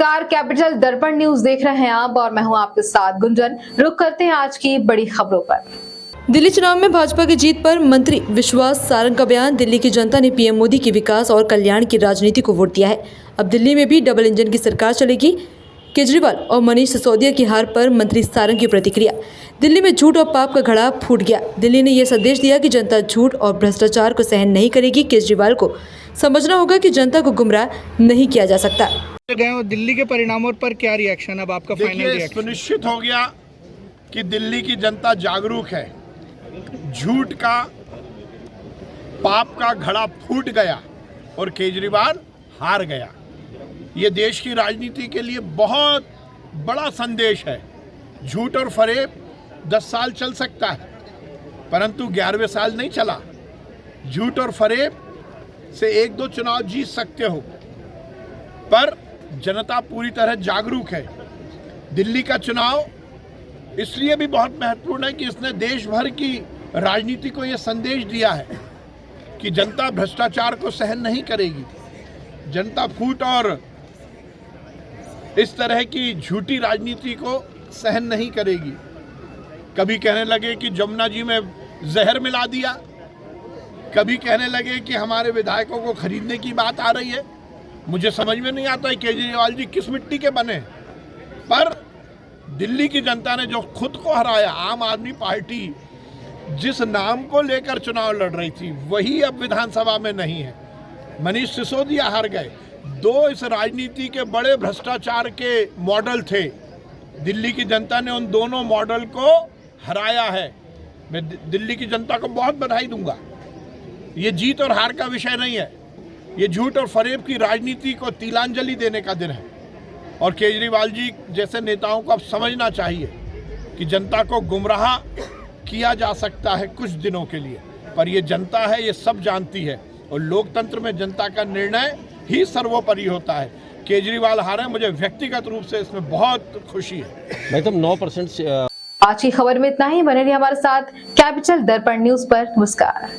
नमस्कार, कैपिटल दर्पण न्यूज देख रहे हैं आप और मैं हूं आपके साथ गुंजन। रुक करते हैं आज की बड़ी खबरों पर। दिल्ली चुनाव में भाजपा की जीत पर मंत्री विश्वास सारंग का बयान। दिल्ली की जनता ने पीएम मोदी की विकास और कल्याण की राजनीति को वोट दिया है। अब दिल्ली में भी डबल इंजन की सरकार चलेगी। केजरीवाल और मनीष सिसोदिया की हार पर मंत्री सारंग की प्रतिक्रिया। दिल्ली में झूठ और पाप का घड़ा फूट गया। दिल्ली ने यह संदेश दिया कि जनता झूठ और भ्रष्टाचार को सहन नहीं करेगी। केजरीवाल को समझना होगा कि जनता को गुमराह नहीं किया जा सकता। गए दिल्ली के परिणामों पर क्या रिएक्शन, अब आपका फाइनल रिएक्शन? सुनिश्चित हो गया कि दिल्ली की जनता जागरूक है। झूठ का, पाप का घड़ा फूट गया और केजरीवाल हार गया। ये देश की राजनीति के लिए बहुत बड़ा संदेश है। झूठ और फरेब 10 साल चल सकता है, परंतु 11वें साल नहीं चला। झूठ और फरेब से 1-2 चुनाव जीत सकते हो, पर जनता पूरी तरह जागरूक है। दिल्ली का चुनाव इसलिए भी बहुत महत्वपूर्ण है कि इसने देश भर की राजनीति को यह संदेश दिया है कि जनता भ्रष्टाचार को सहन नहीं करेगी। जनता फूट और इस तरह की झूठी राजनीति को सहन नहीं करेगी। कभी कहने लगे कि जमुना जी में जहर मिला दिया, कभी कहने लगे कि हमारे विधायकों को खरीदने की बात आ रही है। मुझे समझ में नहीं आता है केजरीवाल जी किस मिट्टी के बने। पर दिल्ली की जनता ने जो खुद को हराया, आम आदमी पार्टी जिस नाम को लेकर चुनाव लड़ रही थी वही अब विधानसभा में नहीं है। मनीष सिसोदिया हार गए। 2 इस राजनीति के बड़े भ्रष्टाचार के मॉडल थे। दिल्ली की जनता ने उन दोनों मॉडल को हराया है। मैं दिल्ली की जनता को बहुत बधाई दूंगा। ये जीत और हार का विषय नहीं है, ये झूठ और फरेब की राजनीति को तिलांजलि देने का दिन है। और केजरीवाल जी जैसे नेताओं को अब समझना चाहिए कि जनता को गुमराह किया जा सकता है कुछ दिनों के लिए, पर ये जनता है, ये सब जानती है और लोकतंत्र में जनता का निर्णय ही सर्वोपरि होता है। केजरीवाल हारे, मुझे व्यक्तिगत रूप से इसमें बहुत खुशी है। एकदम 9%। आज की खबर में इतना ही। बने रहिए हमारे साथ कैपिटल दर्पण न्यूज पर। नमस्कार।